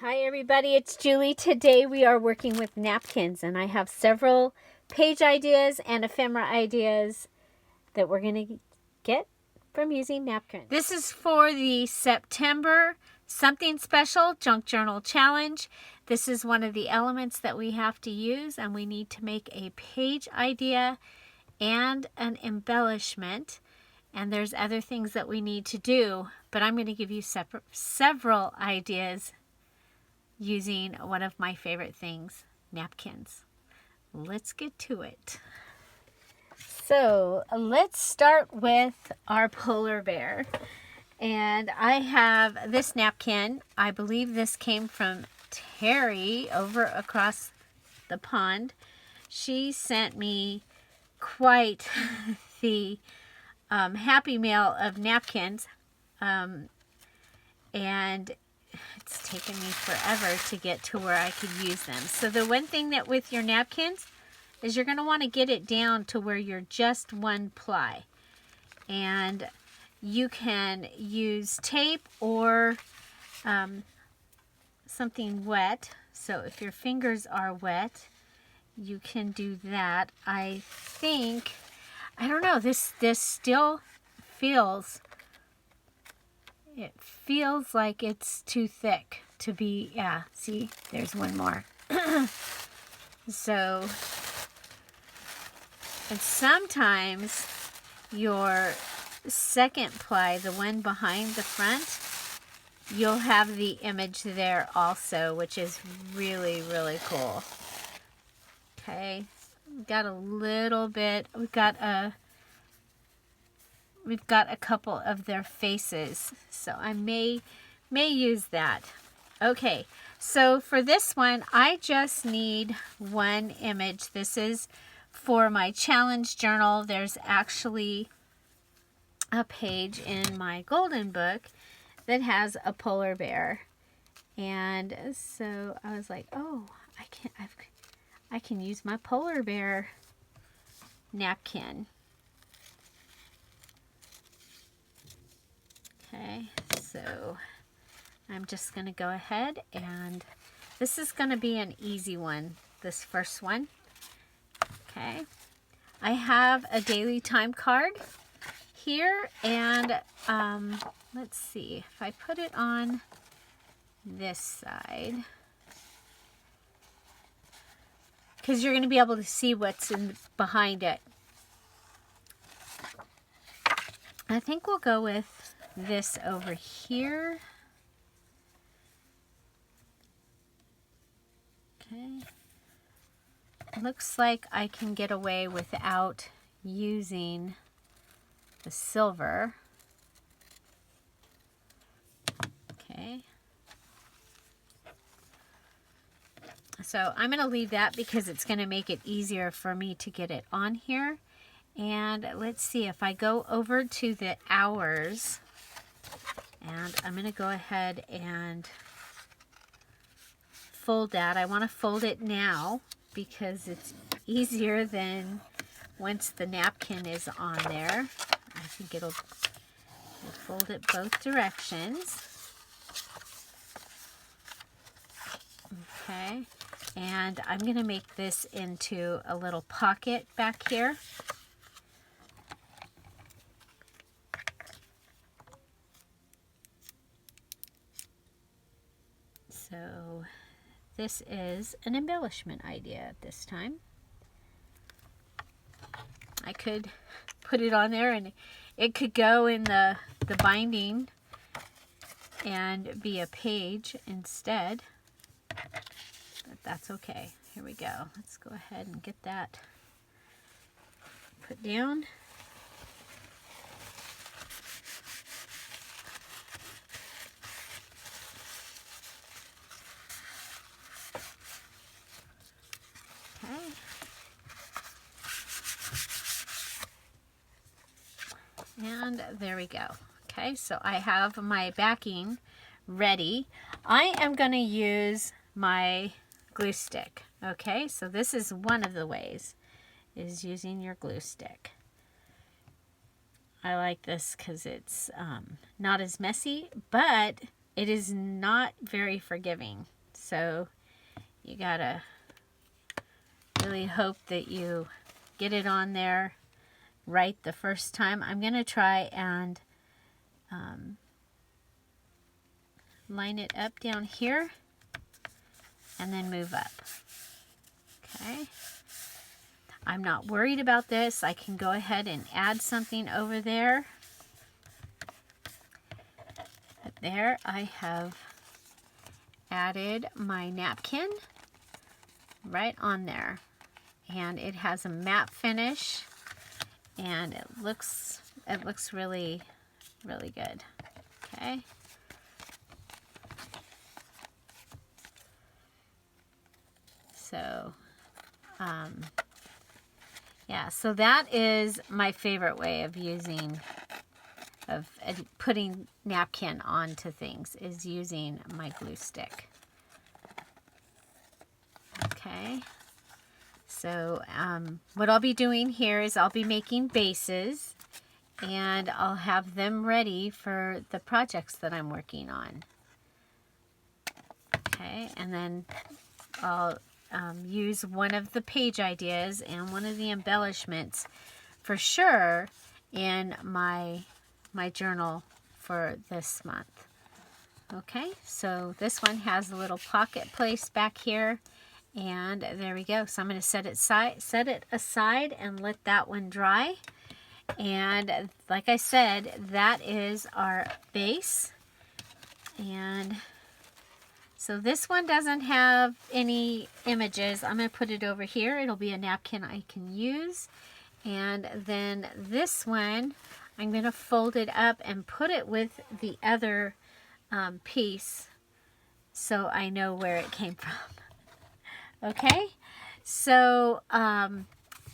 Hi everybody, it's Julie. Today we are working with napkins and I have several page ideas and ephemera ideas that we're going to get from using napkins. This is for the September Something Special Junk Journal Challenge. This is one of the elements that we have to use, and we need to make a page idea and an embellishment. And there's other things that we need to do, but I'm going to give you several ideas using one of my favorite things, napkins. Let's get to it. So let's start with our polar bear. And I have this napkin. I believe this came from Terry over across the pond. She sent me quite the Happy Mail of napkins. And it's taken me forever to get to where I could use them. So the one thing that with your napkins is you're going to want to get it down to where you're just one ply. And you can use tape or something wet. So if your fingers are wet, you can do that. I think, I don't know, this still feels, it feels like it's too thick to be, yeah, see, there's one more. So, and sometimes your second ply, the one behind the front, you'll have the image there also, which is really, really cool. Okay, we've got a little bit, we've got a couple of their faces, so I may use that. Okay, so for this one, I just need one image. This is for my challenge journal. There's actually a page in my golden book that has a polar bear, and so I was like, oh, I can use my polar bear napkin. Okay, so I'm just going to go ahead, and this is going to be an easy one, this first one. Okay, I have a daily time card here, and let's see, if I put it on this side, because you're going to be able to see what's behind it. I think we'll go with this over here. Okay. Looks like I can get away without using the silver. Okay. So I'm going to leave that because it's going to make it easier for me to get it on here. And let's see, if I go over to the hours, and I'm going to go ahead and fold that. I want to fold it now because it's easier than once the napkin is on there. I think we'll fold it both directions. Okay, and I'm going to make this into a little pocket back here. So this is an embellishment idea at this time. I could put it on there and it could go in the binding and be a page instead, but that's okay. Here we go. Let's go ahead and get that put down. Okay. And there we go. Okay, so I have my backing ready. I am going to use my glue stick. Okay, so this is one of the ways, is using your glue stick. I like this because it's not as messy, but it is not very forgiving. So you gotta really hope that you get it on there right the first time. I'm gonna try and line it up down here and then move up. Okay. I'm not worried about this. I can go ahead and add something over there. But there I have added my napkin right on there. And it has a matte finish, and it looks really, really good. Okay. So, yeah, so that is my favorite way of putting napkin onto things, is using my glue stick. Okay. So what I'll be doing here is I'll be making bases, and I'll have them ready for the projects that I'm working on. Okay, and then I'll use one of the page ideas and one of the embellishments for sure in my journal for this month. Okay, so this one has a little pocket place back here, and there we go. So I'm going to set it aside and let that one dry. And like I said, that is our base. And so this one doesn't have any images. I'm going to put it over here. It'll be a napkin I can use. And then this one, I'm going to fold it up and put it with the other piece so I know where it came from. Okay, so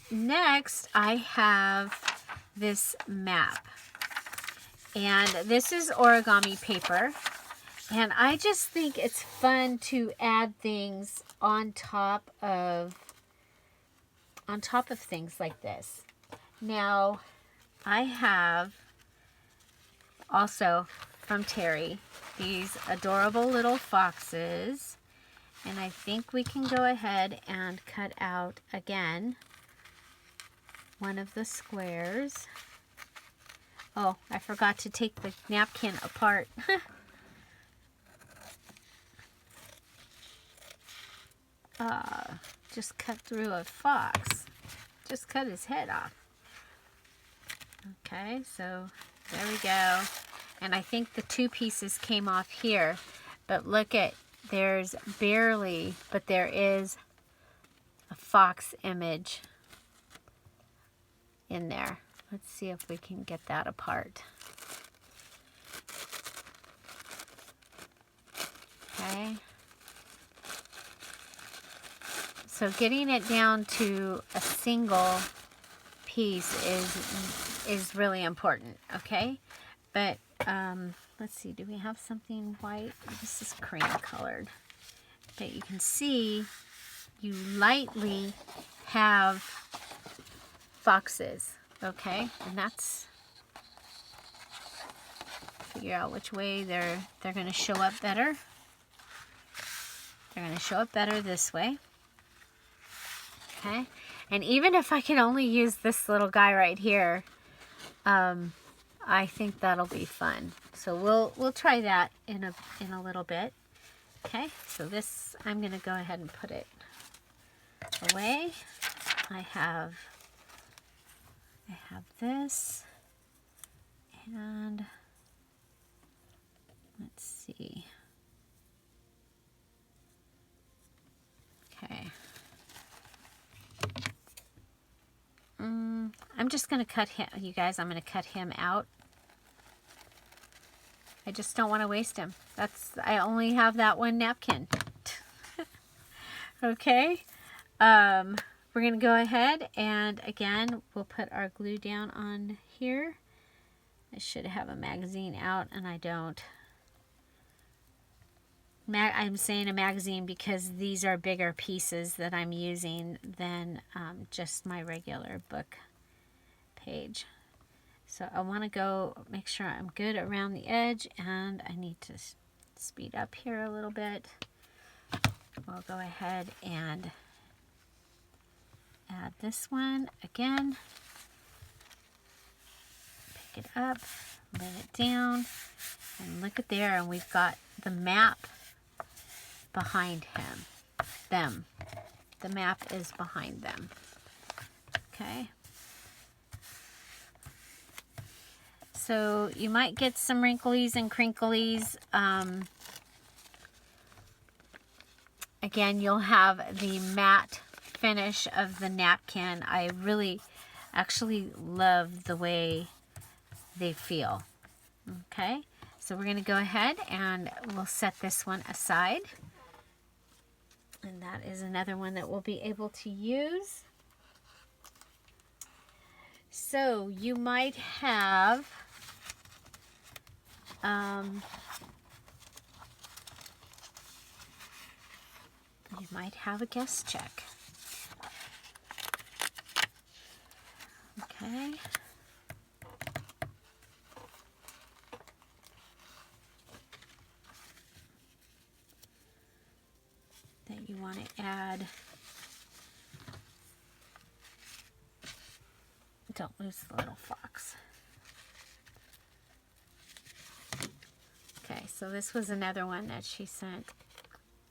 next I have this map. And this is origami paper. And I just think it's fun to add things on top of things like this. Now, I have also from Terry these adorable little foxes. And I think we can go ahead and cut out again one of the squares. Oh, I forgot to take the napkin apart. Just cut through a fox. Just cut his head off. Okay, so there we go. And I think the two pieces came off here. But look at, there's barely, but there is a fox image in there. Let's see if we can get that apart. Okay. So getting it down to a single piece is really important, okay? But let's see, do we have something white? This is cream colored. But you can see you lightly have foxes, okay? And that's, figure out which way they're going to show up better. They're going to show up better this way. Okay, and even if I can only use this little guy right here, I think that'll be fun. So we'll try that in a little bit. Okay, so this, I'm gonna go ahead and put it away. I have this, and let's see. Okay. I'm just going to cut him, you guys, I'm going to cut him out. I just don't want to waste him. I only have that one napkin. Okay. We're going to go ahead and again, we'll put our glue down on here. I should have a magazine out and I don't. I'm saying a magazine because these are bigger pieces that I'm using than just my regular book page. So I want to go make sure I'm good around the edge, and I need to speed up here a little bit. We'll go ahead and add this one again. Pick it up, lay it down, and look at there, and we've got the map behind them. The map is behind them. Okay. So you might get some wrinklies and crinklies. Again, you'll have the matte finish of the napkin. I really actually love the way they feel. Okay, so we're going to go ahead and we'll set this one aside. And that is another one that we'll be able to use. So you might have a guest check. Okay. That you want to add. Don't lose the little fox. Okay, so this was another one that she sent.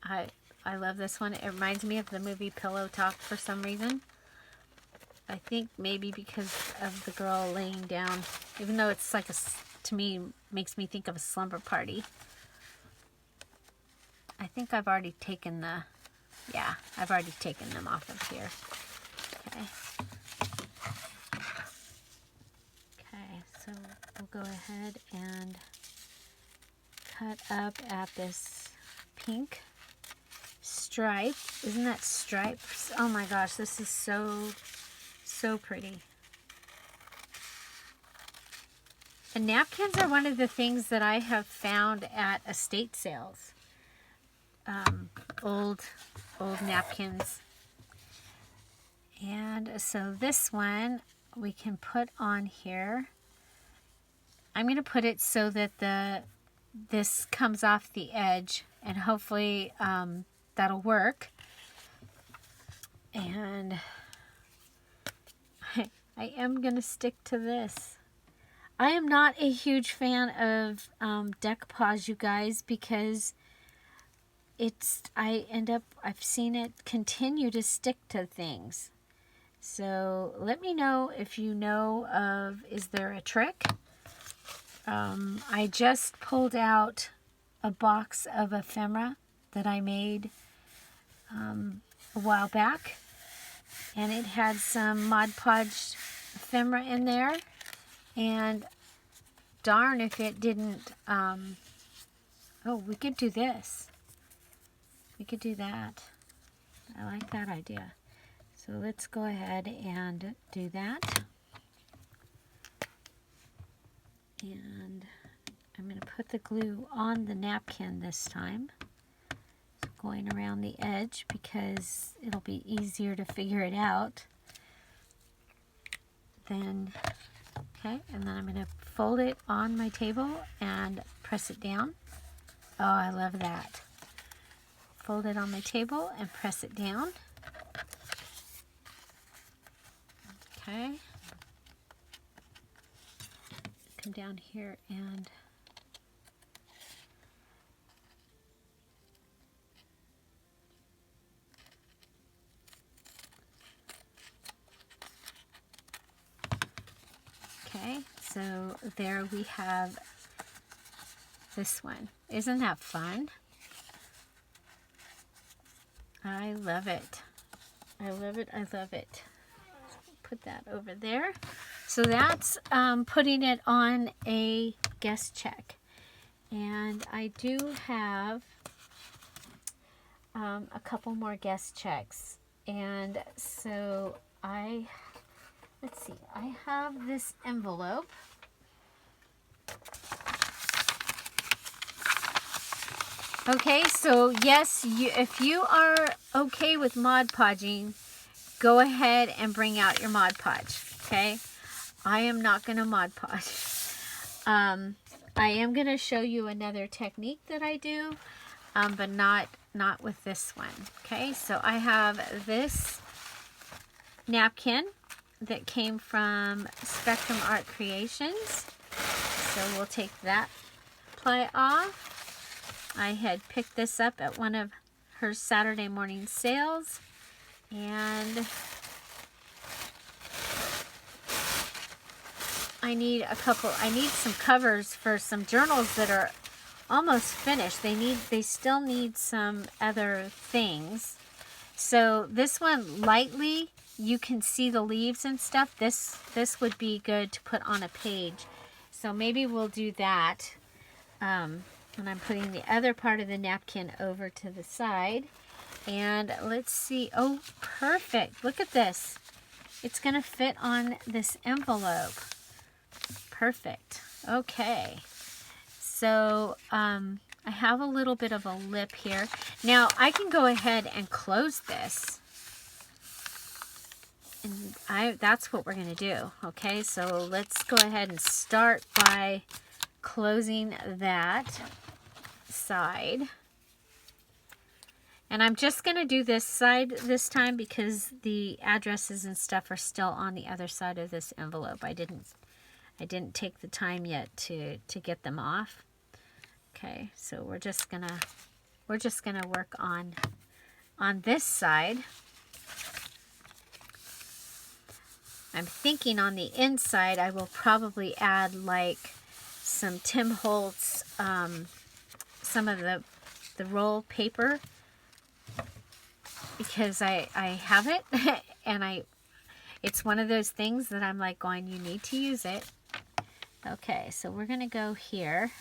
I love this one. It reminds me of the movie Pillow Talk for some reason. I think maybe because of the girl laying down, even though it's like to me, makes me think of a slumber party. I think I've already taken I've already taken them off of here. Okay. Okay, so we'll go ahead and cut up at this pink stripe. Isn't that stripes? Oh my gosh, this is so pretty. And napkins are one of the things that I have found at estate sales. Old napkins. And so this one we can put on here. I'm going to put it so that this comes off the edge, and hopefully that'll work. And I am going to stick to this. I am not a huge fan of decoupage, you guys, because I've seen it continue to stick to things. So let me know if you know of, is there a trick? I just pulled out a box of ephemera that I made a while back, and it had some Mod Podge ephemera in there, and darn if it didn't, oh, we could do this. We could do that. I like that idea. So let's go ahead and do that. And I'm going to put the glue on the napkin this time. So going around the edge because it'll be easier to figure it out. Then, okay, and then I'm going to fold it on my table and press it down. Oh, I love that. Fold it on my table and press it down. Okay. Come down here and okay, so there we have this one. Isn't that fun? I love it. I love it. I love it. Put that over there. So that's putting it on a guest check. And I do have a couple more guest checks. And so let's see, I have this envelope. Okay, so yes, if you are okay with Mod Podging, go ahead and bring out your Mod Podge, okay? I am not going to Mod Podge. I am going to show you another technique that I do, but not with this one. Okay, so I have this napkin that came from Spectrum Art Creations. So we'll take that ply off. I had picked this up at one of her Saturday morning sales, and I need some covers for some journals that are almost finished. They still need some other things. So this one, lightly, you can see the leaves and stuff. This would be good to put on a page. So maybe we'll do that. And I'm putting the other part of the napkin over to the side. And let's see. Oh, perfect. Look at this. It's going to fit on this envelope. Perfect. Okay. So I have a little bit of a lip here. Now I can go ahead and close this. And that's what we're going to do. Okay, so let's go ahead and start by closing that side. And I'm just going to do this side this time because the addresses and stuff are still on the other side of this envelope. I didn't take the time yet to get them off. Okay, so we're just gonna work on this side. I'm thinking on the inside I will probably add like some Tim Holtz, some of the roll paper, because I have it and it's one of those things that I'm like going, you need to use it. Okay, so we're gonna go here.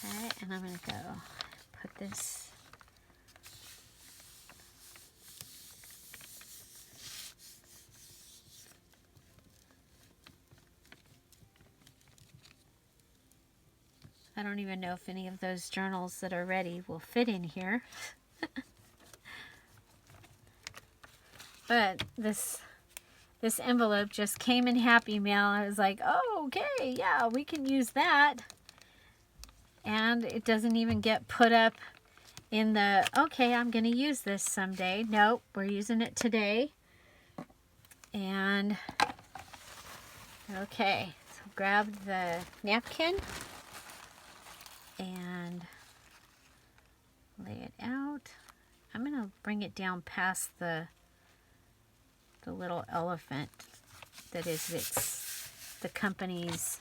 Okay, and I'm gonna go put this. I don't even know if any of those journals that are ready will fit in here. But this envelope just came in Happy Mail. I was like, oh, okay, yeah, we can use that. And it doesn't even get put up in the, okay, I'm going to use this someday. Nope, we're using it today. And, okay, so grab the napkin and lay it out. I'm going to bring it down past the little elephant that is the company's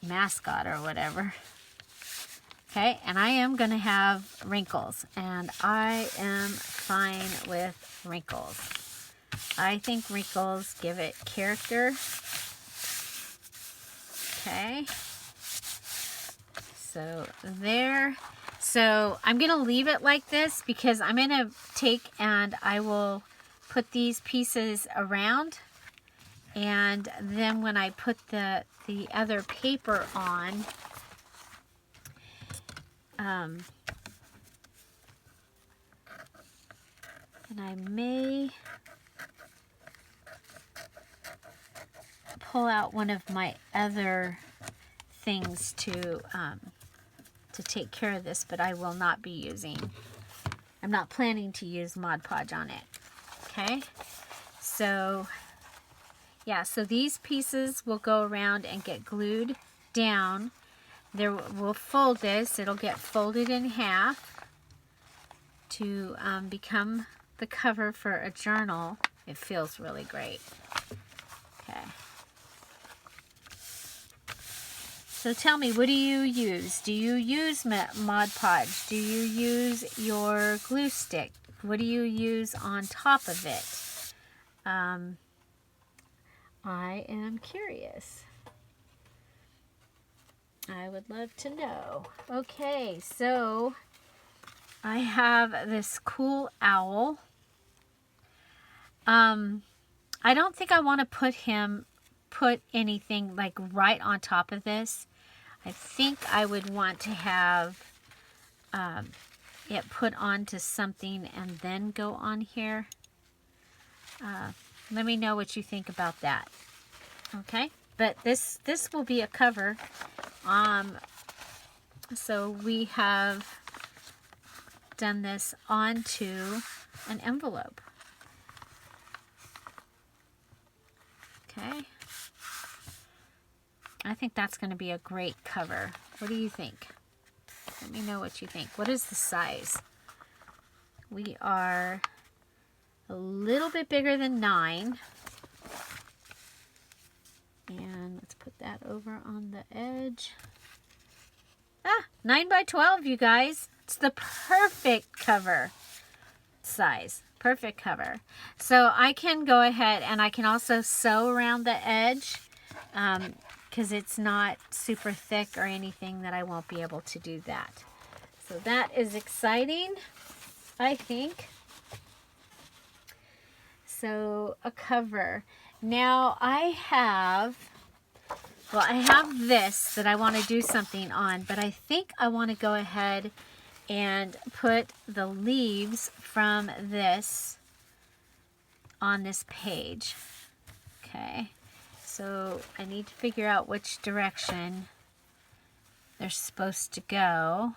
mascot or whatever. Okay, and I am going to have wrinkles, and I am fine with wrinkles. I think wrinkles give it character. Okay, so there. So I'm going to leave it like this because I'm going to take and I will put these pieces around, and then when I put the other paper on, and I may pull out one of my other things to take care of this, but I will not be using. I'm not planning to use Mod Podge on it. Okay, so yeah, so these pieces will go around and get glued down. There, we'll fold this. It'll get folded in half to become the cover for a journal. It feels really great. Okay. So tell me, what do you use? Do you use Mod Podge? Do you use your glue stick? What do you use on top of it? I am curious. I would love to know. Okay, so I have this cool owl. I don't think I want to put anything like right on top of this. I think I would want to have it put onto something and then go on here. Let me know what you think about that. Okay, but this will be a cover. So we have done this onto an envelope. Okay. I think that's going to be a great cover. What do you think? Let me know what you think. What is the size? We are a little bit bigger than 9. And let's put that over on the edge. 9 by 12, you guys. It's the perfect cover size. Perfect cover. So I can go ahead and I can also sew around the edge because it's not super thick or anything that I won't be able to do that. So that is exciting, I think. So a cover. Now I have this that I want to do something on, but I think I want to go ahead and put the leaves from this on this page. Okay, so I need to figure out which direction they're supposed to go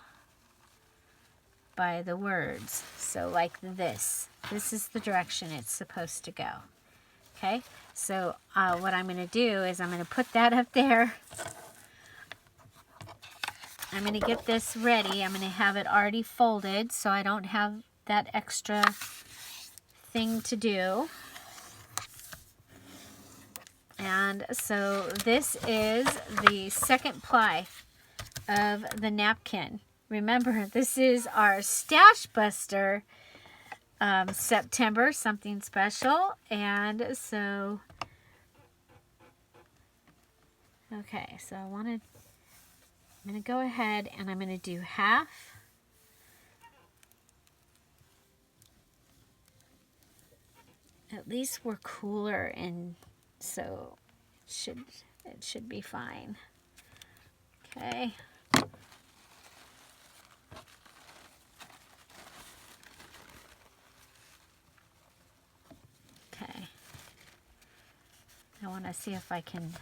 by the words. So like this is the direction it's supposed to go. Okay, so what I'm going to do is I'm going to put that up there. I'm going to get this ready. I'm going to have it already folded so I don't have that extra thing to do. And so this is the second ply of the napkin. Remember, this is our Stashbuster September Something Special. And so, okay, so I'm going to go ahead and I'm going to do half. At least we're cooler, and so it should be fine. Okay. Okay. I want to see if I can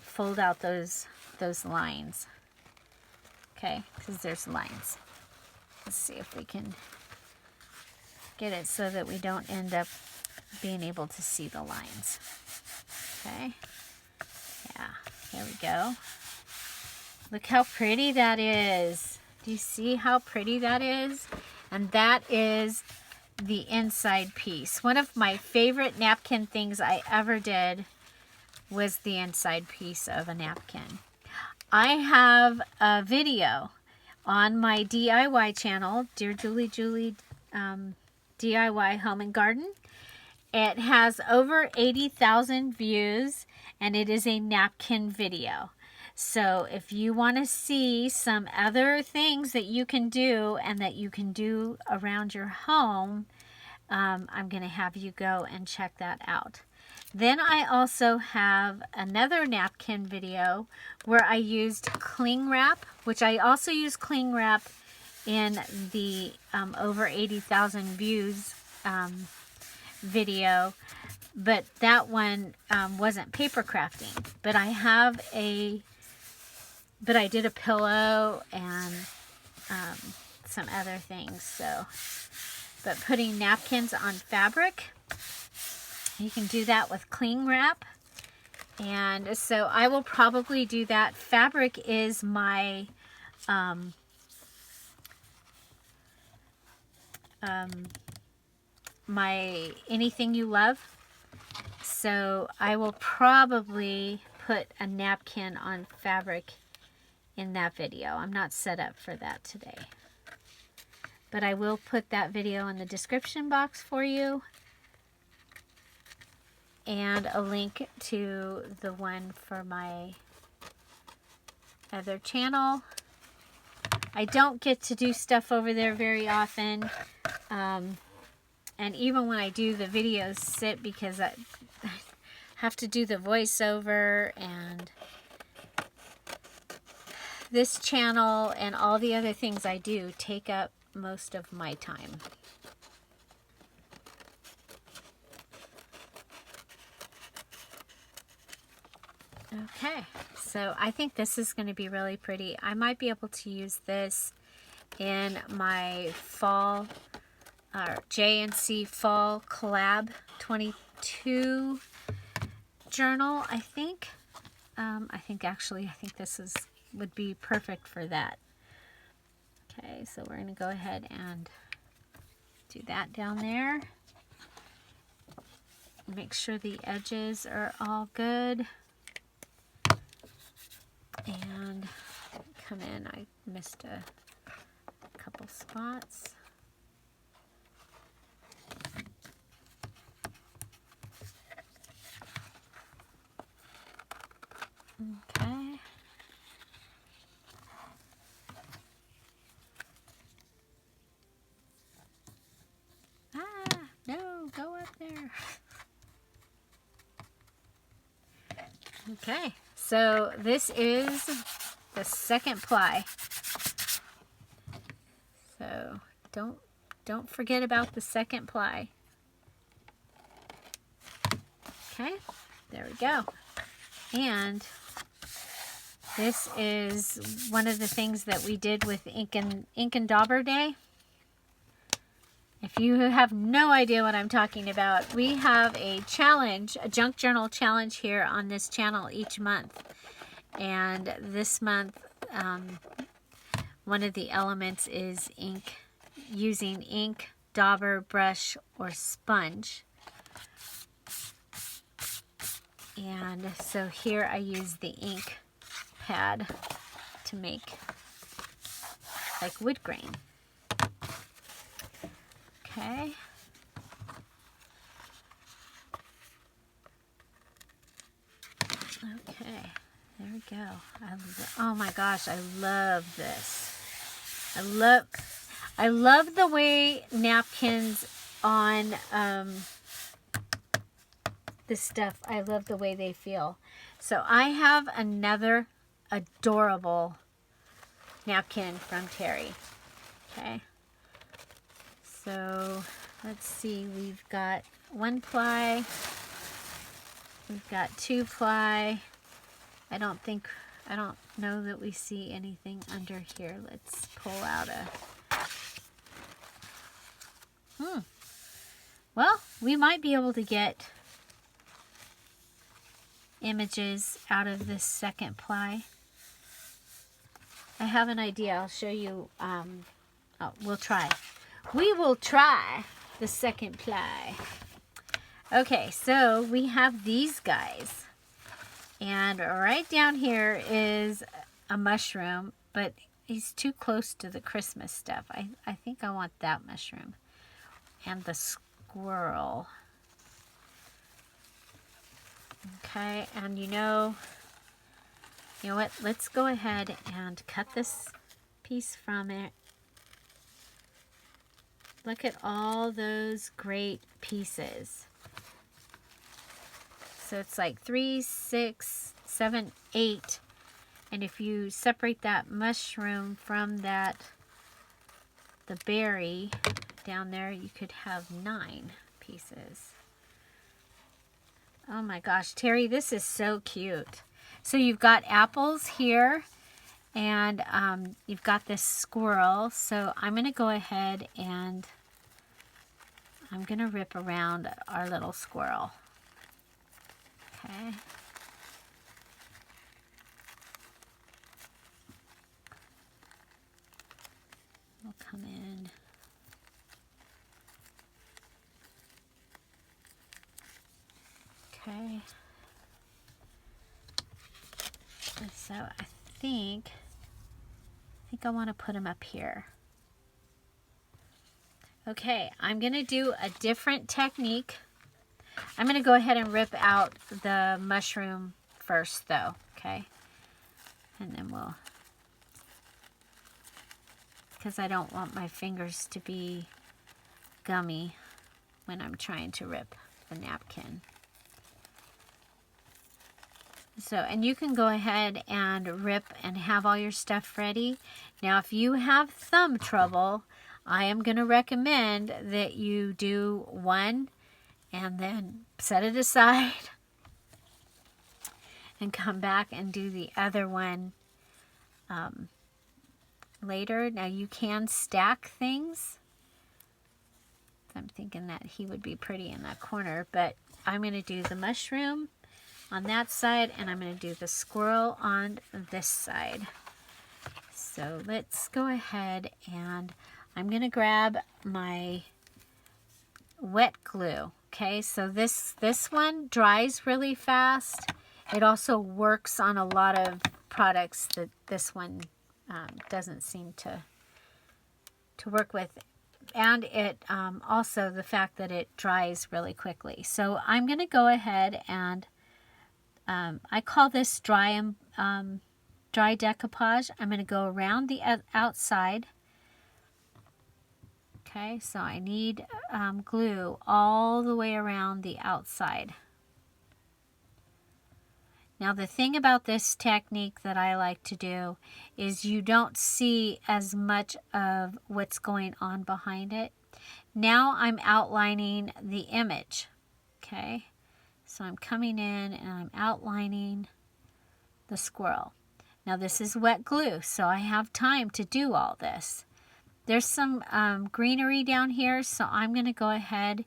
fold out those lines. Okay, because there's lines. Let's see if we can get it so that we don't end up being able to see the lines. Okay. Yeah, there we go. Look how pretty that is. Do you see how pretty that is? And that is the inside piece. One of my favorite napkin things I ever did was the inside piece of a napkin. I have a video on my DIY channel, DearJulieJulie DIY Home and Garden. It has over 80,000 views, and it is a napkin video. So if you want to see some other things that you can do and that you can do around your home, I'm going to have you go and check that out. Then I also have another napkin video where I used cling wrap, which I also use cling wrap in the over 80,000 views video, but that one wasn't paper crafting. But I did a pillow and some other things. So, but putting napkins on fabric, you can do that with cling wrap. And so I will probably do that. Fabric is my my anything you love. So I will probably put a napkin on fabric in that video. I'm not set up for that today, but I will put that video in the description box for you, and a link to the one for my other channel. I don't get to do stuff over there very often, and even when I do, the videos sit because I have to do the voiceover, and this channel and all the other things I do take up most of my time. Okay, so I think this is going to be really pretty. I might be able to use this in my fall, J&C Fall Collab 22 journal, I think. I think this would be perfect for that. Okay, so we're going to go ahead and do that down there. Make sure the edges are all good. And come in, I missed a couple spots. Okay. No, go up there. Okay, so this is the second ply. So don't forget about the second ply. Okay, there we go. And this is one of the things that we did with Ink and Dauber Day. If you have no idea what I'm talking about, we have a challenge, a junk journal challenge here on this channel each month. And this month, one of the elements is ink, using ink, dauber, brush, or sponge. And so here I use the ink pad to make like wood grain. Okay. Okay, there we go. Oh my gosh, I love this. I love the way napkins on this stuff, I love the way they feel. So I have another adorable napkin from Terry. Okay. So let's see, we've got 1 ply, we've got 2 ply. I don't know that we see anything under here. Let's pull out well, we might be able to get images out of this second ply. I have an idea. I'll show you. We'll try. We will try the second ply. Okay, so we have these guys. And right down here is a mushroom, but he's too close to the Christmas stuff. I think I want that mushroom. And the squirrel. Okay, and you know what? Let's go ahead and cut this piece from it. Look at all those great pieces. So it's like 3, 6, 7, 8. And if you separate that mushroom from the berry down there, you could have 9 pieces. Oh my gosh, Terry, this is so cute. So you've got apples here, and you've got this squirrel. So I'm going to go ahead and I'm going to rip around our little squirrel. Okay. We'll come in. Okay. And so I think I want to put him up here. Okay, I'm going to do a different technique. I'm going to go ahead and rip out the mushroom first though, okay? And then we'll, because I don't want my fingers to be gummy when I'm trying to rip the napkin. So, and you can go ahead and rip and have all your stuff ready. Now, if you have thumb trouble, I am going to recommend that you do one and then set it aside. and come back and do the other one later. Now you can stack things. I'm thinking that he would be pretty in that corner, but I'm going to do the mushroom on that side, and I'm going to do the squirrel on this side. So let's go ahead, and I'm going to grab my wet glue. Okay, so this one dries really fast. It also works on a lot of products that this one doesn't seem to work with. And it also the fact that it dries really quickly. So I'm going to go ahead and I call this dry decoupage. I'm going to go around the outside. Okay, so I need glue all the way around the outside. Now the thing about this technique that I like to do is you don't see as much of what's going on behind it. Now I'm outlining the image. Okay, so I'm coming in and I'm outlining the squirrel. Now this is wet glue, so I have time to do all this. There's some greenery down here, so I'm going to go ahead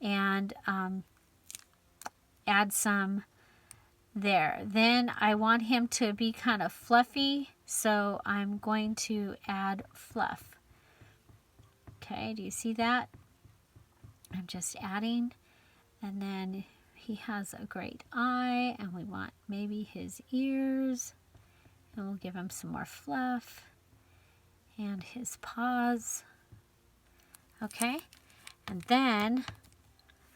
and add some there. Then I want him to be kind of fluffy, so I'm going to add fluff. Okay, do you see that? I'm just adding, and then he has a great eye, and we want maybe his ears, and we'll give him some more fluff, and his paws. Okay, and then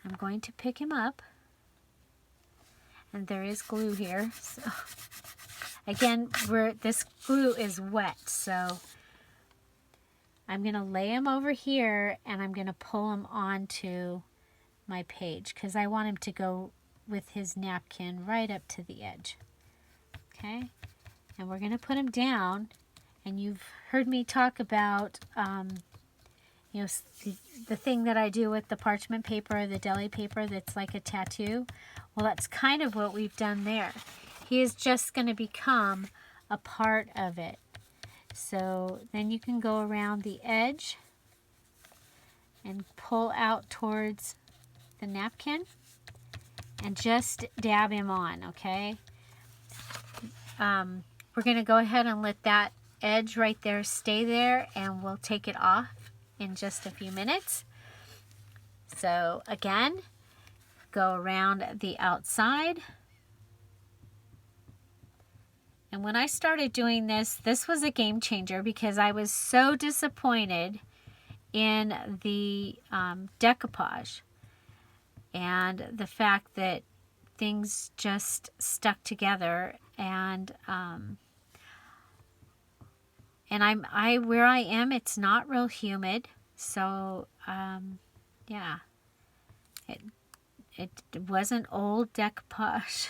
I'm going to pick him up, and there is glue here. So again, this glue is wet, so I'm going to lay him over here, and I'm going to pull him onto my page because I want him to go with his napkin right up to the edge. Okay, and we're going to put him down, and you've heard me talk about you know, the thing that I do with the parchment paper, the deli paper that's like a tattoo. Well, that's kind of what we've done there. He is just going to become a part of it. So then you can go around the edge and pull out towards the napkin and just dab him on, okay? We're going to go ahead and let that edge right there stay there, and we'll take it off in just a few minutes. So again, go around the outside. And when I started doing this, this was a game changer because I was so disappointed in the decoupage and the fact that things just stuck together, and where I am, it's not real humid, so yeah, it wasn't old decoupage.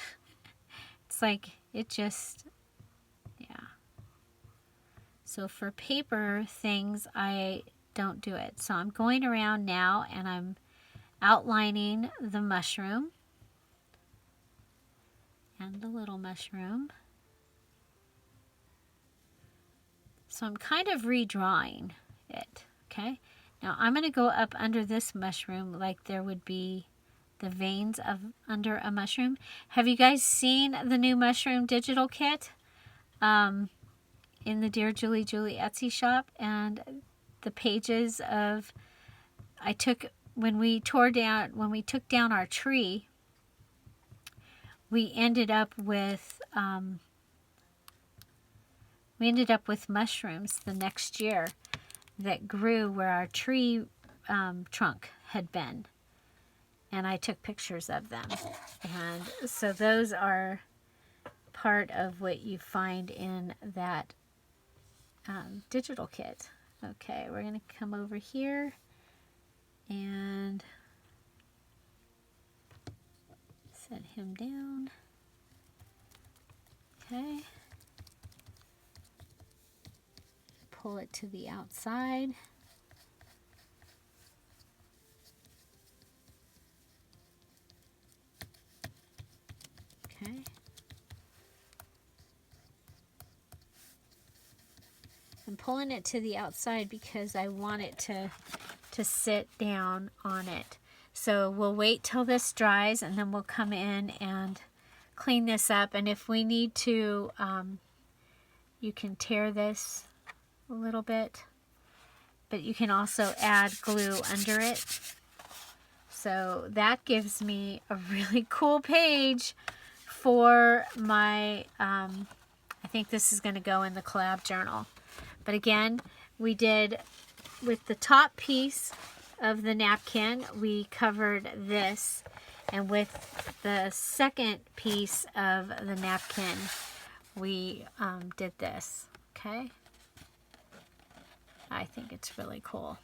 It's like it just, yeah. So for paper things, I don't do it. So I'm going around now, and I'm outlining the mushroom and the little mushroom. So I'm kind of redrawing it, okay? Now I'm going to go up under this mushroom like there would be the veins of under a mushroom. Have you guys seen the new mushroom digital kit in the DearJulieJulie Etsy shop? And the pages of, when we took down our tree, we ended up with mushrooms the next year that grew where our tree trunk had been, and I took pictures of them. And so those are part of what you find in that digital kit. Okay, we're going to come over here and set him down. Okay. Pull it to the outside. Okay. pulling it to the outside because I want it to sit down on it. So we'll wait till this dries and then we'll come in and clean this up. And if we need to, you can tear this a little bit, but you can also add glue under it. So that gives me a really cool page for my, I think this is going to go in the collab journal. But again, we did, with the top piece of the napkin, we covered this. And with the second piece of the napkin, we did this, okay? I think it's really cool.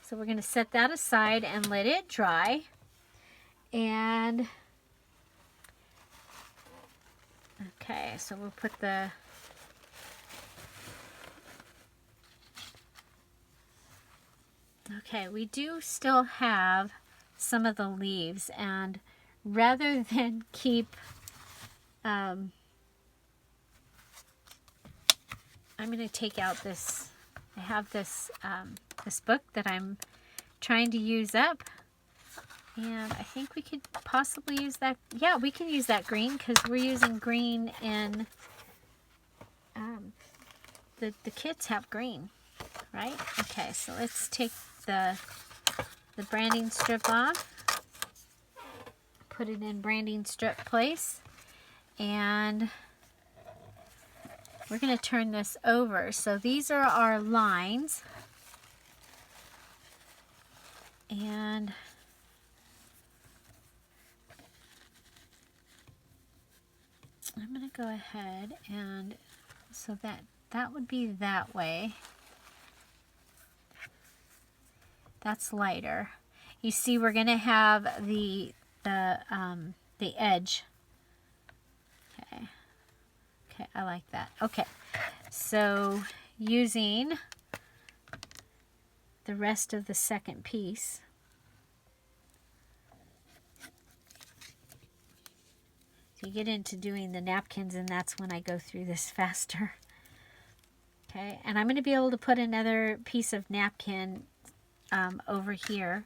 So we're going to set that aside and let it dry. And, okay, so we'll put the, okay, we do still have some of the leaves, and rather than keep, I'm going to take out this, I have this, this book that I'm trying to use up, and I think we could possibly use that. Yeah, we can use that green because we're using green in, the kids have green, right? Okay, so let's take the branding strip off, put it in branding strip place, and we're going to turn this over. So these are our lines, and I'm going to go ahead and, so that would be that way. That's lighter. You see, we're going to have the edge. Okay. Okay, I like that. Okay, so using the rest of the second piece, so you get into doing the napkins, and that's when I go through this faster. Okay, and I'm going to be able to put another piece of napkin over here,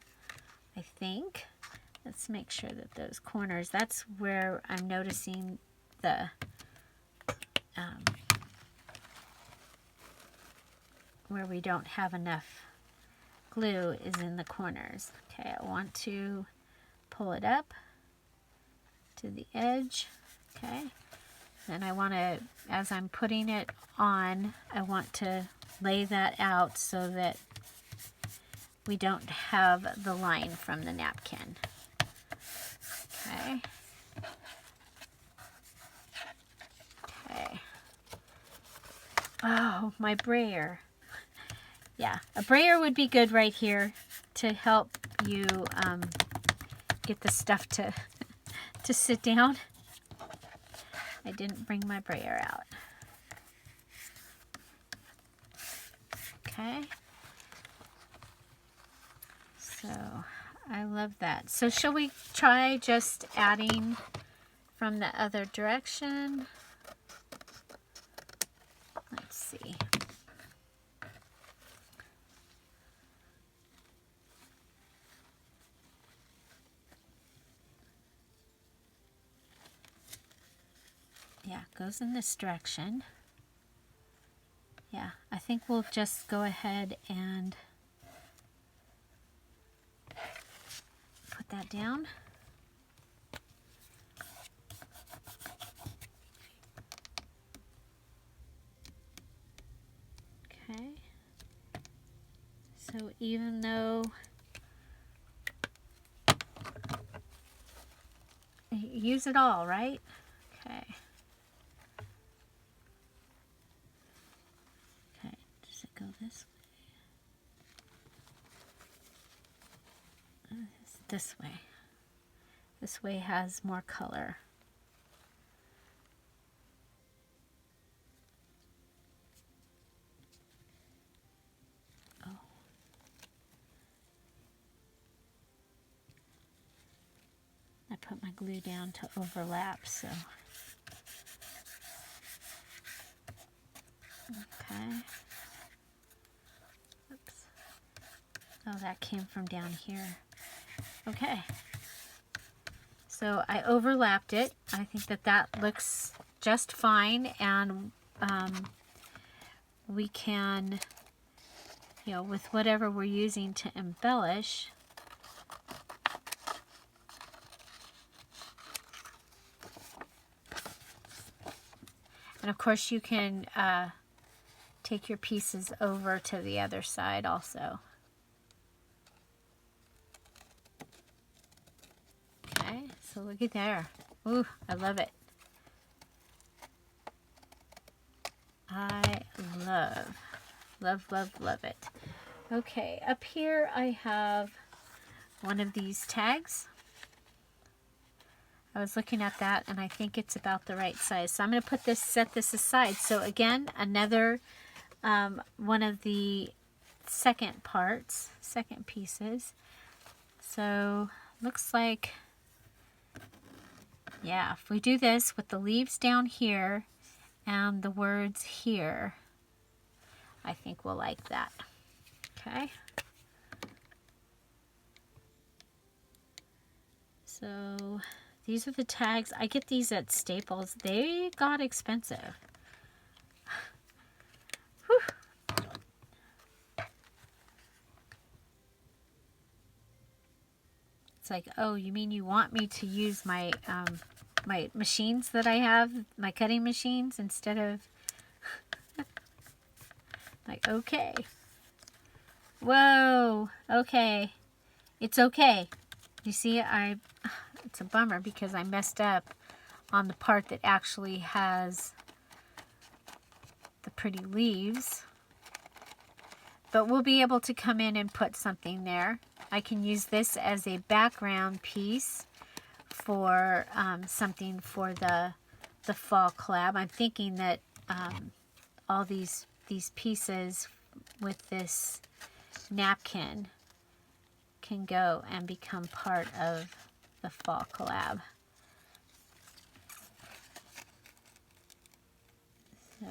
I think. Let's make sure that those corners, that's where I'm noticing the where we don't have enough glue is in the corners. Okay, I want to pull it up to the edge. Okay, then I want to, as I'm putting it on, I want to lay that out so that we don't have the line from the napkin. Okay. Okay. Oh, my brayer. Yeah, a brayer would be good right here to help you get the stuff to sit down. I didn't bring my brayer out. Okay. So I love that. So shall we try just adding from the other direction? Let's see. Yeah, it goes in this direction. Yeah, I think we'll just go ahead and put that down. Okay. So even though use it all, right? Okay. Okay, does it go this way? This way. This way has more color. Oh. I put my glue down to overlap, so. Okay. Oh, that came from down here. Okay. So I overlapped it. I think that that looks just fine, and we can, you know, with whatever we're using to embellish, and of course you can take your pieces over to the other side also. Okay, so look at there. Ooh, I love it. I love it. Okay, up here I have one of these tags. I was looking at that and I think it's about the right size. So I'm going to put this, set this aside. So again, another one of the second pieces. So looks like, yeah, if we do this with the leaves down here and the words here, I think we'll like that. Okay. So these are the tags. I get these at Staples. They got expensive. Whew. It's like, oh, you mean you want me to use my my machines that I have, my cutting machines, instead of like, okay. Whoa, okay. It's okay. You see, it's a bummer because I messed up on the part that actually has the pretty leaves. But we'll be able to come in and put something there. I can use this as a background piece for something for the fall collab. I'm thinking that all these pieces with this napkin can go and become part of the fall collab. So,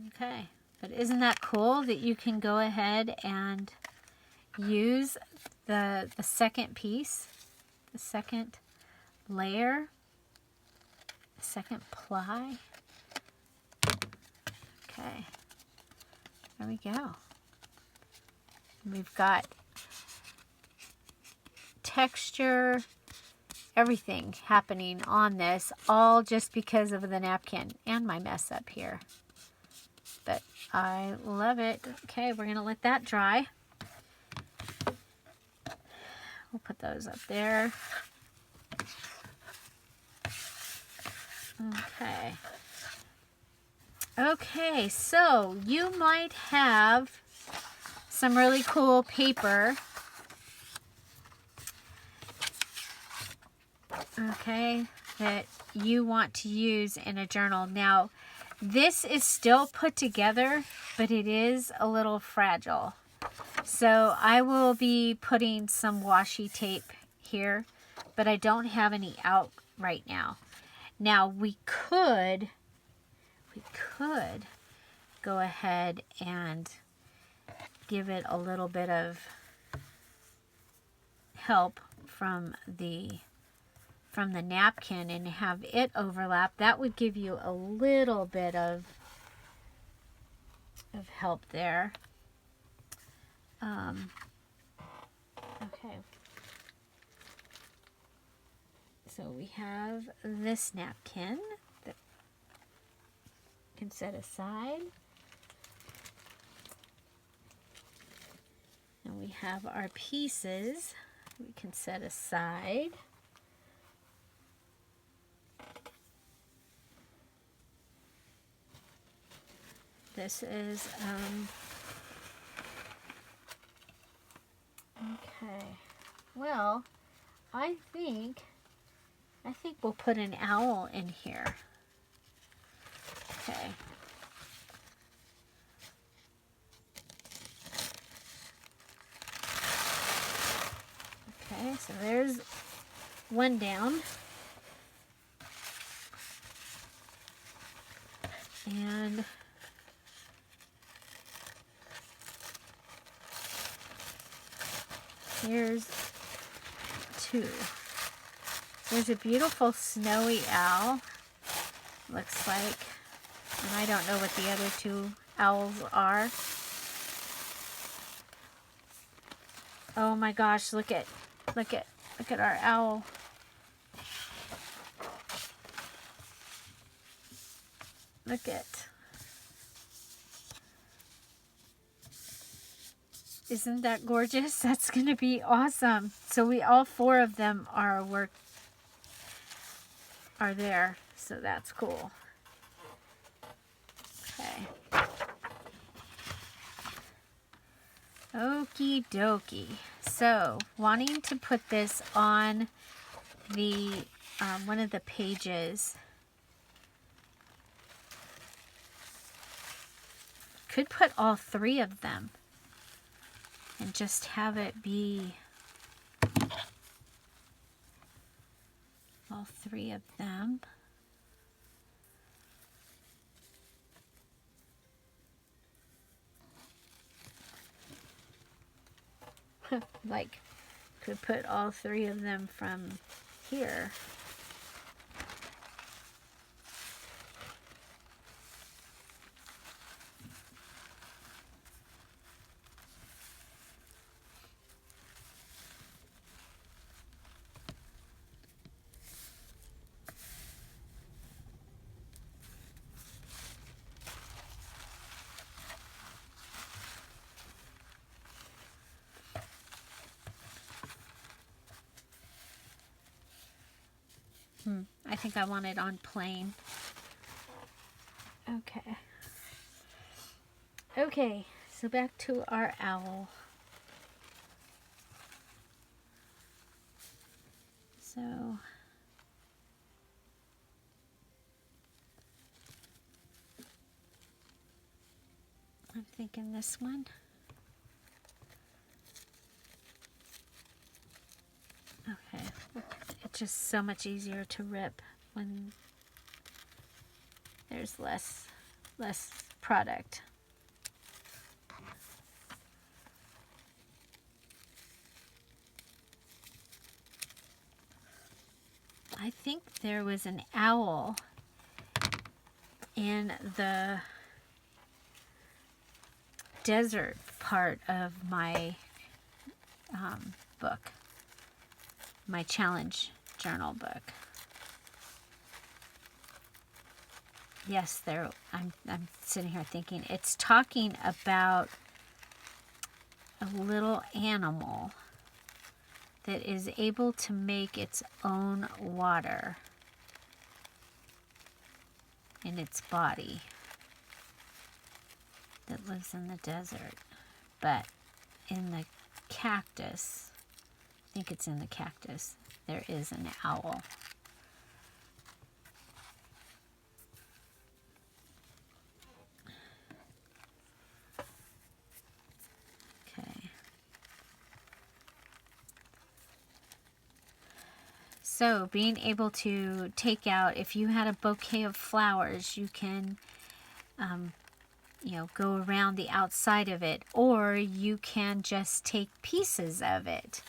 okay. But isn't that cool that you can go ahead and use the second piece, the second layer, the second ply? Okay. There we go. We've got texture, everything happening on this, all just because of the napkin and my mess up here. But I love it. Okay, we're going to let that dry. We'll put those up there. Okay. Okay, so you might have some really cool paper. Okay, that you want to use in a journal. Now, this is still put together, but it is a little fragile. So I will be putting some washi tape here, but I don't have any out right now. Now we could go ahead and give it a little bit of help from the napkin and have it overlap. That would give you a little bit of help there. Okay. So we have this napkin that can set aside. And we have our pieces we can set aside. This is, okay, well, I think we'll put an owl in here. Okay. Okay, so there's one down. And Here's two. There's a beautiful snowy owl, looks like. And I don't know what the other two owls are. Oh my gosh, look at our owl. Look at. Isn't that gorgeous? That's going to be awesome. So all four of them are there. So that's cool. Okay. Okie dokie. So, wanting to put this on the one of the pages. Could put all three of them and just have it be all three of them. Like, could put all three of them from here. I think I want it on plain. Okay. Okay, so back to our owl. So I'm thinking this one. Okay. It's just so much easier to rip when there's less product. I think there was an owl in the desert part of my book, my challenge journal book. Yes, I'm sitting here thinking it's talking about a little animal that is able to make its own water in its body, that lives in the desert. But in the cactus, I think it's in the cactus, there is an owl. So being able to take out, if you had a bouquet of flowers, you can, you know, go around the outside of it, or you can just take pieces of it,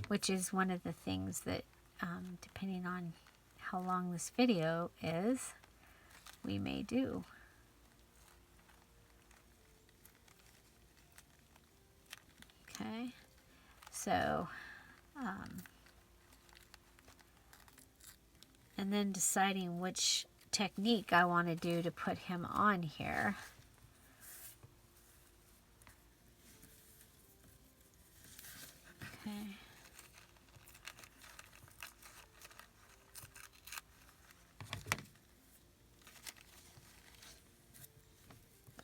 which is one of the things that, depending on how long this video is, we may do. Okay, so, and then deciding which technique I want to do to put him on here. Okay.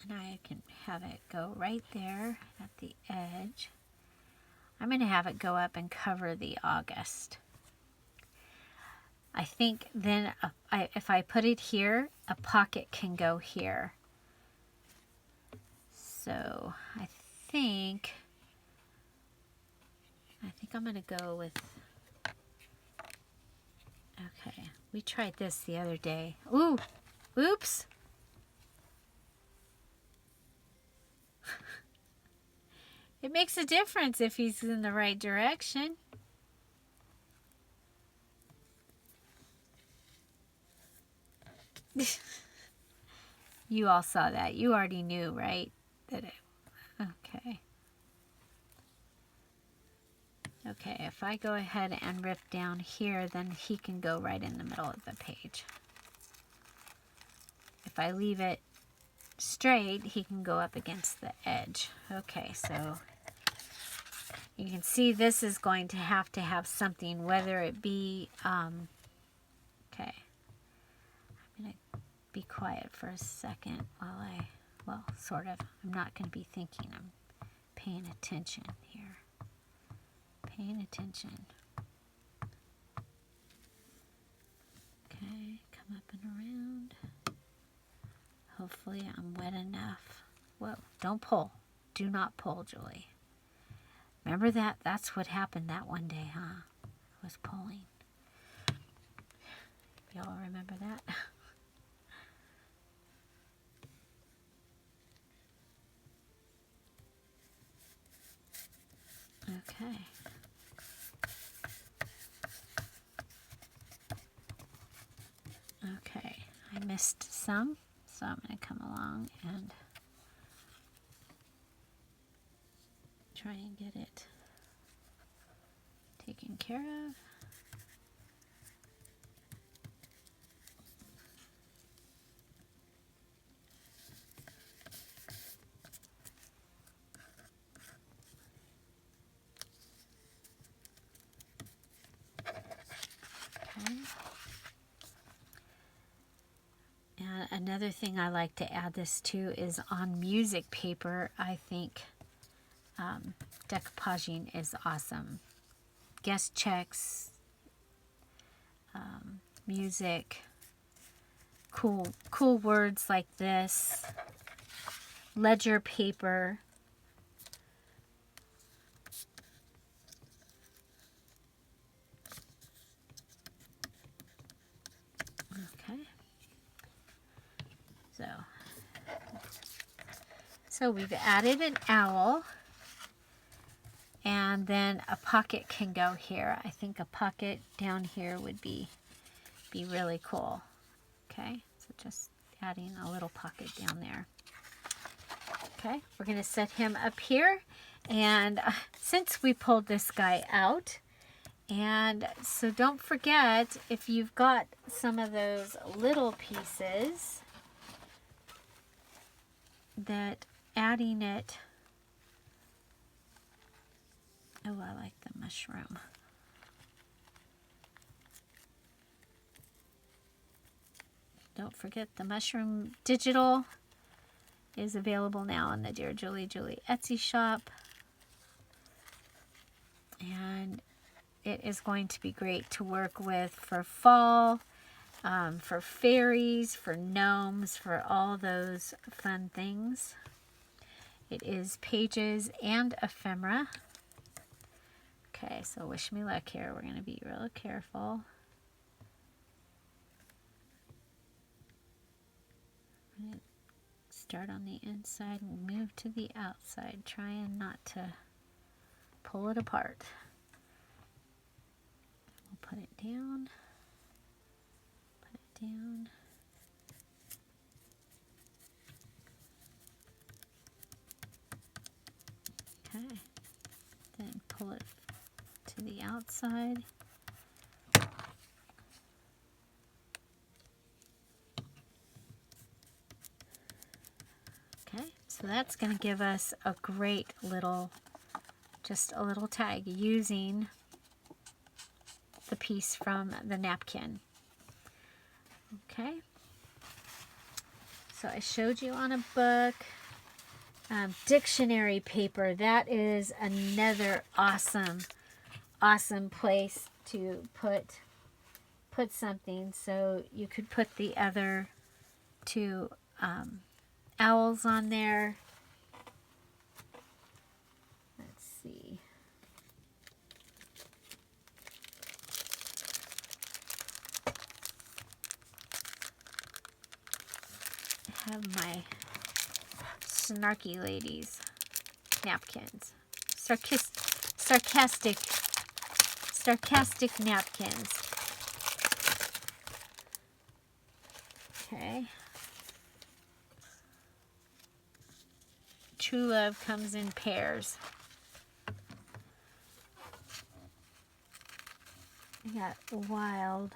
And I can have it go right there at the edge. I'm going to have it go up and cover the August. I think then if I put it here, a pocket can go here. So I think I'm going to go with, okay, we tried this the other day. Ooh, oops. It makes a difference if he's in the right direction. You all saw that. You already knew, right? Okay. Okay, if I go ahead and rip down here, then he can go right in the middle of the page. If I leave it straight, he can go up against the edge. Okay, so you can see this is going to have something, whether it be, okay. I'm going to be quiet for a second while well, sort of. I'm not going to be thinking. I'm paying attention here. Paying attention. Okay, come up and around. Hopefully I'm wet enough. Whoa, don't pull. Do not pull, Julie. Remember that? That's what happened that one day, huh? I was pulling. Y'all remember that? Okay. Okay, I missed some, so I'm going to come along and try and get it taken care of. Okay. And another thing I like to add this to is on music paper. I think decoupaging is awesome. Guest checks, music, cool words like this, ledger paper. Okay. So we've added an owl, and then a pocket can go here. I think a pocket down here would be really cool. Okay, so just adding a little pocket down there. Okay, we're going to set him up here, and since we pulled this guy out, and so don't forget, if you've got some of those little pieces, that adding it, oh, I like the mushroom. Don't forget the mushroom digital is available now on the DearJulieJulie Etsy shop. And it is going to be great to work with for fall, for fairies, for gnomes, for all those fun things. It is pages and ephemera. Okay, so wish me luck here. We're going to be real careful. I'm going to start on the inside and move to the outside, trying not to pull it apart. We'll put it down. Put it down. Okay. Then pull it to the outside. Okay, so that's going to give us a great little, just a little tag using the piece from the napkin. Okay, so I showed you on a book. Dictionary paper, that is another awesome place to put something. So you could put the other two owls on there. Let's see. I have my snarky ladies napkins. sarcastic napkins. Okay. True love comes in pairs. We got wild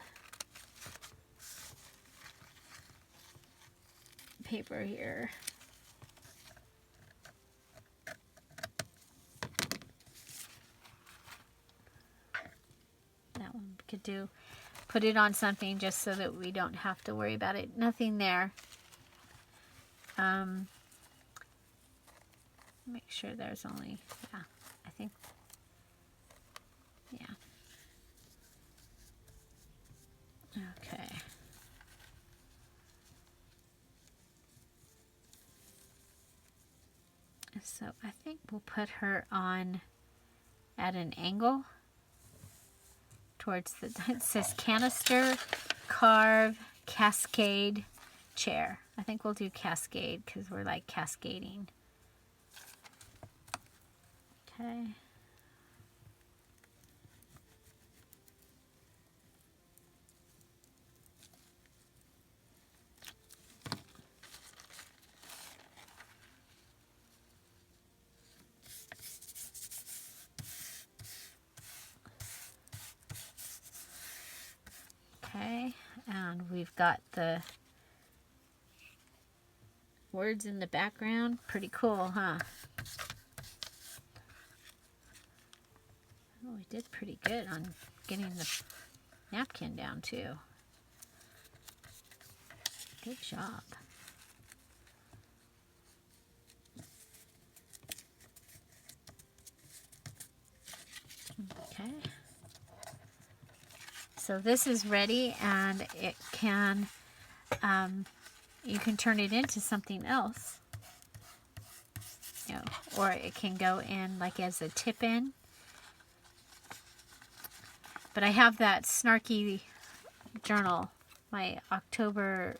paper here. That one we could do, put it on something just so that we don't have to worry about it. Nothing there. Make sure there's only, yeah, I think, yeah. Okay. So I think we'll put her on at an angle towards the, it says canister, carve, cascade, chair. I think we'll do cascade because we're like cascading. Okay. Okay, and we've got the words in the background. Pretty cool, huh? Oh, we did pretty good on getting the napkin down too. Good job. Okay. So this is ready, and it can, you can turn it into something else. You know, or it can go in like as a tip-in. But I have that snarky journal, my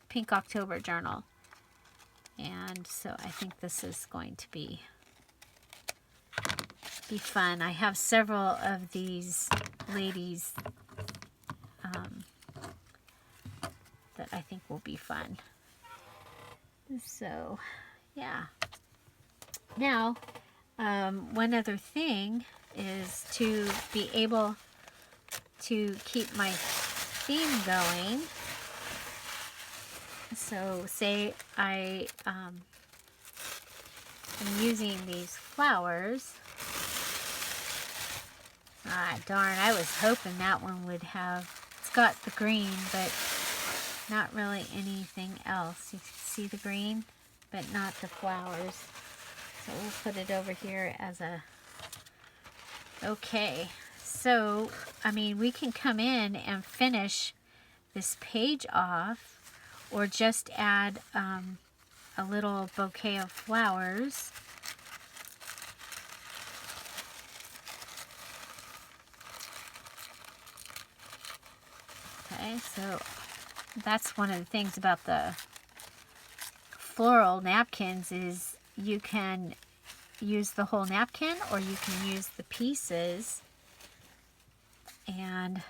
Pink October journal. And so I think this is going to be fun. I have several of these ladies that I think will be fun. So, yeah. Now, one other thing is to be able to keep my theme going. So say I am using these flowers. Ah, darn, I was hoping that one would have, it's got the green, but not really anything else. You can see the green, but not the flowers. So we'll put it over here as a, okay. So, I mean, we can come in and finish this page off, or just add a little bouquet of flowers. Okay, so that's one of the things about the floral napkins is you can use the whole napkin, or you can use the pieces. And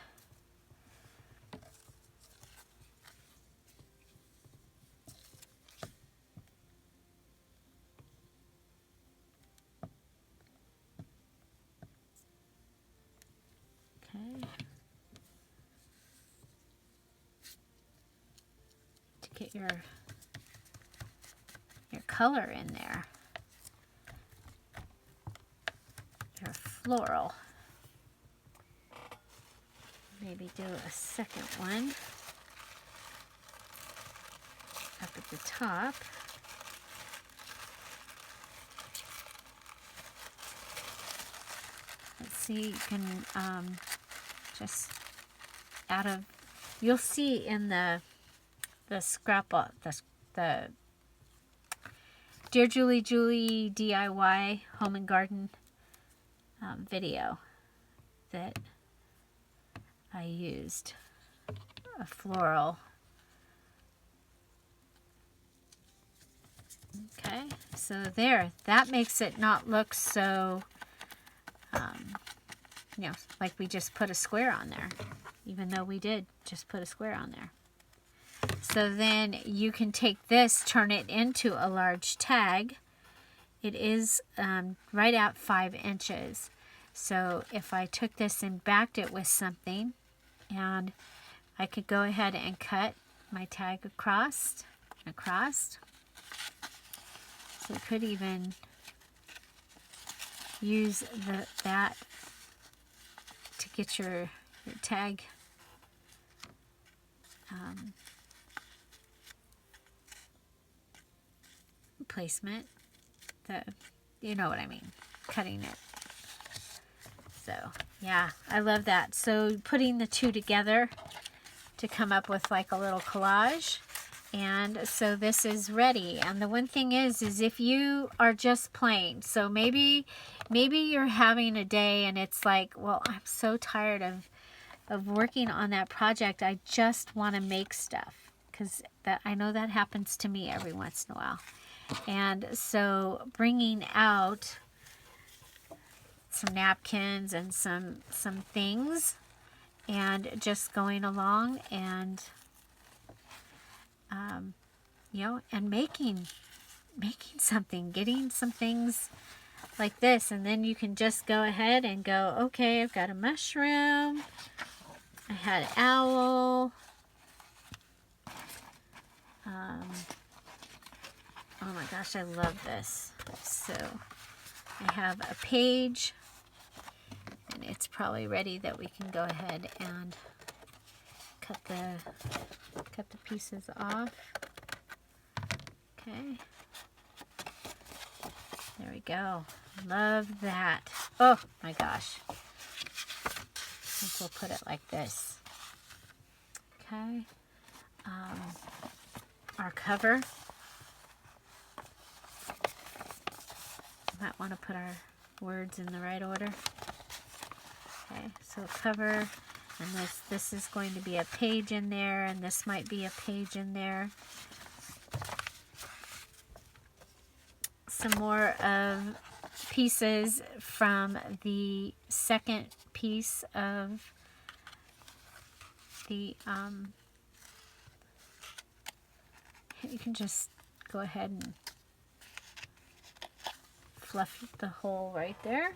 okay, to get your color in there, your floral. Maybe do a second one up at the top. Let's see, you can just out of, you'll see in the scrapbook, the Dear Julie Julie DIY Home and Garden video that I used a floral. Okay, so there, that makes it not look so you know, like we just put a square on there, even though we did just put a square on there. So then you can take this, turn it into a large tag. It is right at 5 inches. So if I took this and backed it with something, and I could go ahead and cut my tag across. So you could even use that to get your tag placement. You know what I mean, cutting it. So yeah, I love that. So putting the two together to come up with like a little collage. And so this is ready. And the one thing is if you are just playing, so maybe you're having a day and it's like, well, I'm so tired of working on that project. I just want to make stuff, because I know that happens to me every once in a while. And so bringing out some napkins and some things, and just going along and you know, and making something, getting some things like this. And then you can just go ahead and go, okay, I've got a mushroom, I had an owl, oh my gosh, I love this. So I have a page, and it's probably ready that we can go ahead and cut the pieces off. Okay, there we go. Love that. Oh my gosh, I think we'll put it like this. Okay, our cover, might want to put our words in the right order. Okay, so cover, and this is going to be a page in there, and this might be a page in there. Some more of pieces from the second piece of the, you can just go ahead and fluff the hole right there.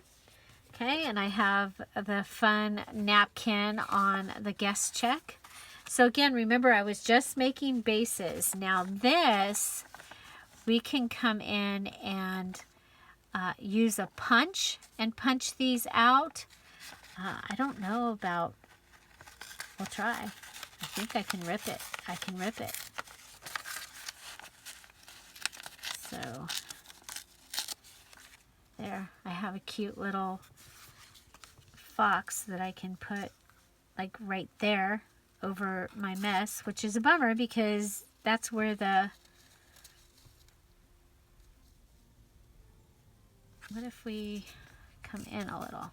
Okay, and I have the fun napkin on the guest check. So again, remember, I was just making bases. Now this, we can come in and use a punch and punch these out. I don't know about, we'll try. I think I can rip it. I can rip it. So there, I have a cute little fox that I can put like right there over my mess, which is a bummer because that's where the, what if we come in a little?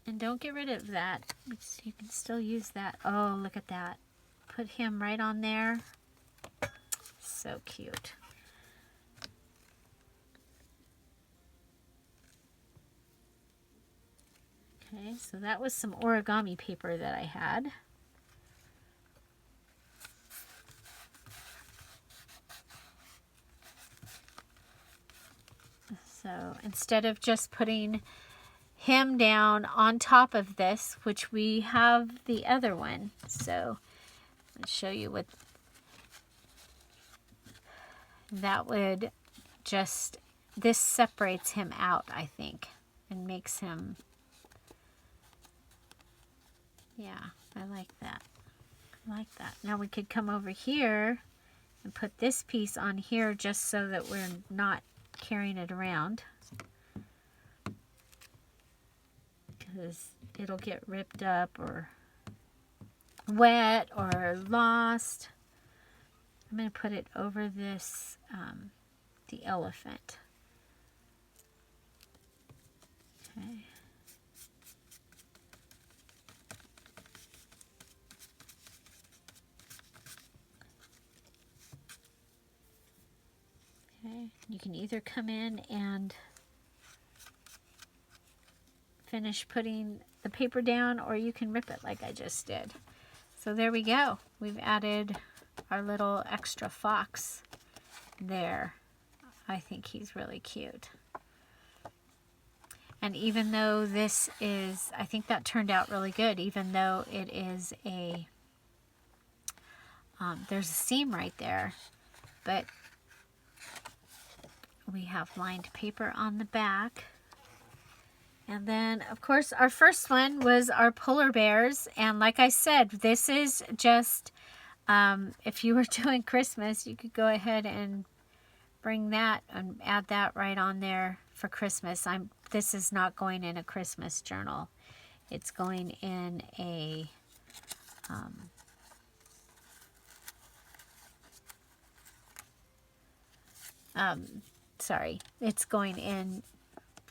And don't get rid of that. You can still use that. Oh, look at that. Put him right on there. So cute. Okay, so that was some origami paper that I had. So instead of just putting him down on top of this, which we have the other one, so I'll show you what that would just, this separates him out, I think, and makes him, yeah, I like that. I like that. Now we could come over here and put this piece on here just so that we're not carrying it around, because it'll get ripped up or wet or lost. I'm going to put it over this, the elephant. Okay. Okay, you can either come in and finish putting the paper down, or you can rip it like I just did. So there we go. We've added our little extra fox there. I think he's really cute. And even though this is, I think that turned out really good, even though it is a, there's a seam right there, but we have lined paper on the back. And then, of course, our first one was our polar bears. And like I said, this is just, if you were doing Christmas, you could go ahead and bring that and add that right on there for Christmas. This is not going in a Christmas journal. It's going in a, sorry, it's going in,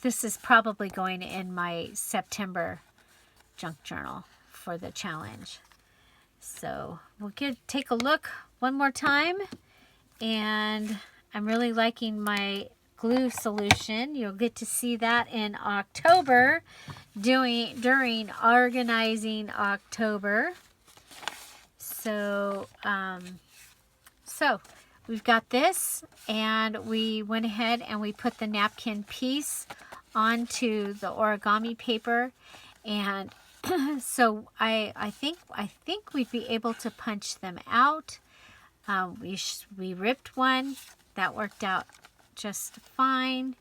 this is probably going in my September junk journal for the challenge. So we'll take a look one more time, and I'm really liking my glue solution. You'll get to see that in October, during Organizing October. So, we've got this, and we went ahead and we put the napkin piece onto the origami paper, and so I think we'd be able to punch them out. We ripped one that worked out just fine,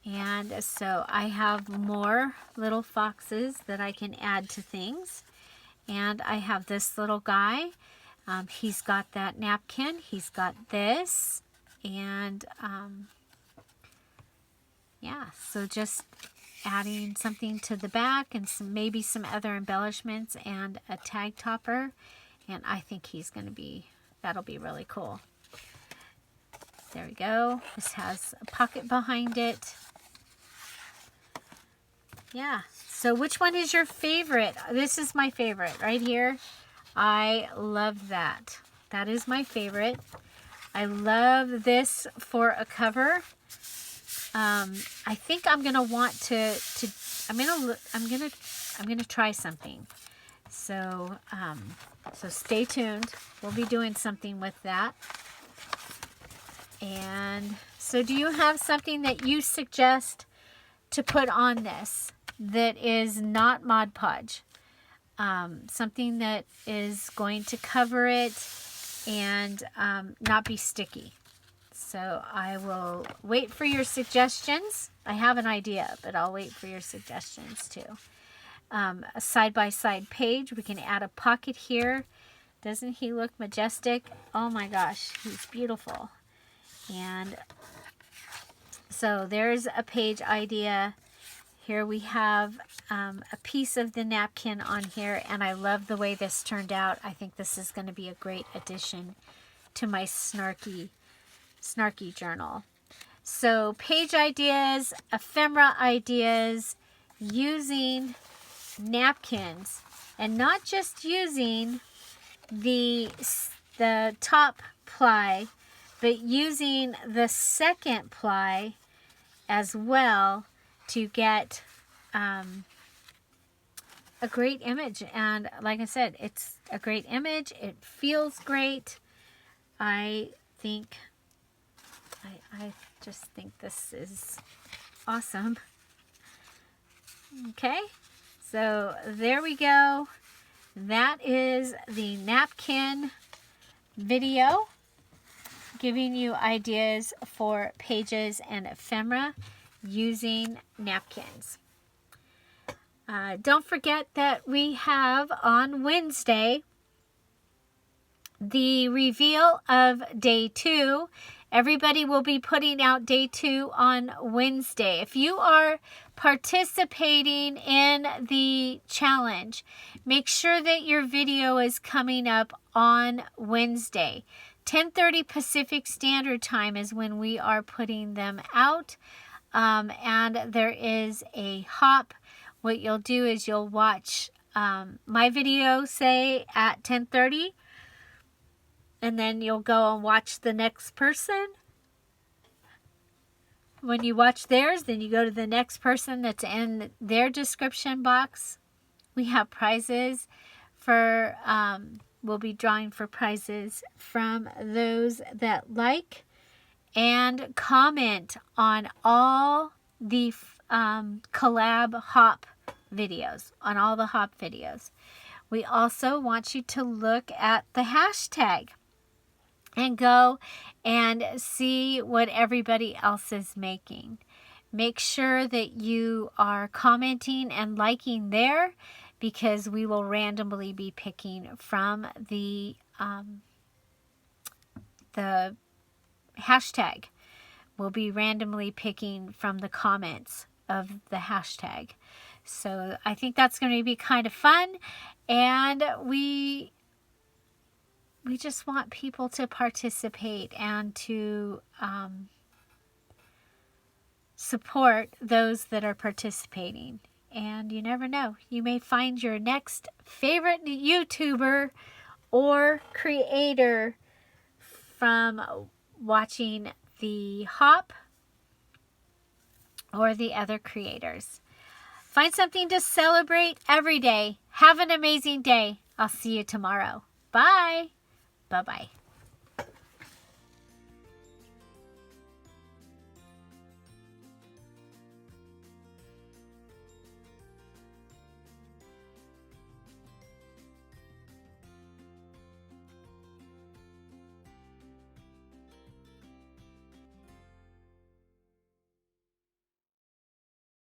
and so I have more little foxes that I can add to things. And I have this little guy. He's got that napkin. He's got this. And yeah, so just adding something to the back and maybe some other embellishments and a tag topper. And I think he's going to be, that'll be really cool. There we go. This has a pocket behind it. Yeah. So which one is your favorite? This is my favorite right here. I love that. That is my favorite. I love this for a cover. I think I'm gonna want to I'm gonna try something. So so stay tuned. We'll be doing something with that. And so do you have something that you suggest to put on this that is not Mod Podge? Something that is going to cover it and not be sticky. So I will wait for your suggestions. I have an idea, but I'll wait for your suggestions too. A side-by-side page. We can add a pocket here. Doesn't he look majestic? Oh my gosh, he's beautiful. And so there's a page idea. Here we have a piece of the napkin on here, and I love the way this turned out. I think this is going to be a great addition to my snarky journal. So page ideas, ephemera ideas, using napkins, and not just using the top ply, but using the second ply as well to get a great image. And like I said, it's a great image. It feels great. I just think this is awesome. Okay, so there we go. That is the napkin video, giving you ideas for pages and ephemera using napkins. Don't forget that we have on Wednesday the reveal of day 2. Everybody will be putting out day 2 on Wednesday. If you are participating in the challenge, make sure that your video is coming up on Wednesday. 10:30 Pacific Standard Time is when we are putting them out. And there is a hop. What you'll do is you'll watch my video, say, at 10:30. And then you'll go and watch the next person. when you watch theirs, then you go to the next person that's in their description box. We have prizes for, we'll be drawing for prizes from those that like and comment on all the collab hop videos, on all the hop videos. We also want you to look at the hashtag and go and see what everybody else is making. Make sure that you are commenting and liking there, because we will randomly be picking from the hashtag. We'll be randomly picking from the comments of the hashtag. So I think that's going to be kind of fun, and we just want people to participate and to support those that are participating. And you never know, you may find your next favorite YouTuber or creator from watching the hop or the other creators. Find something to celebrate every day. Have an amazing day. I'll see you tomorrow. Bye. Bye-bye.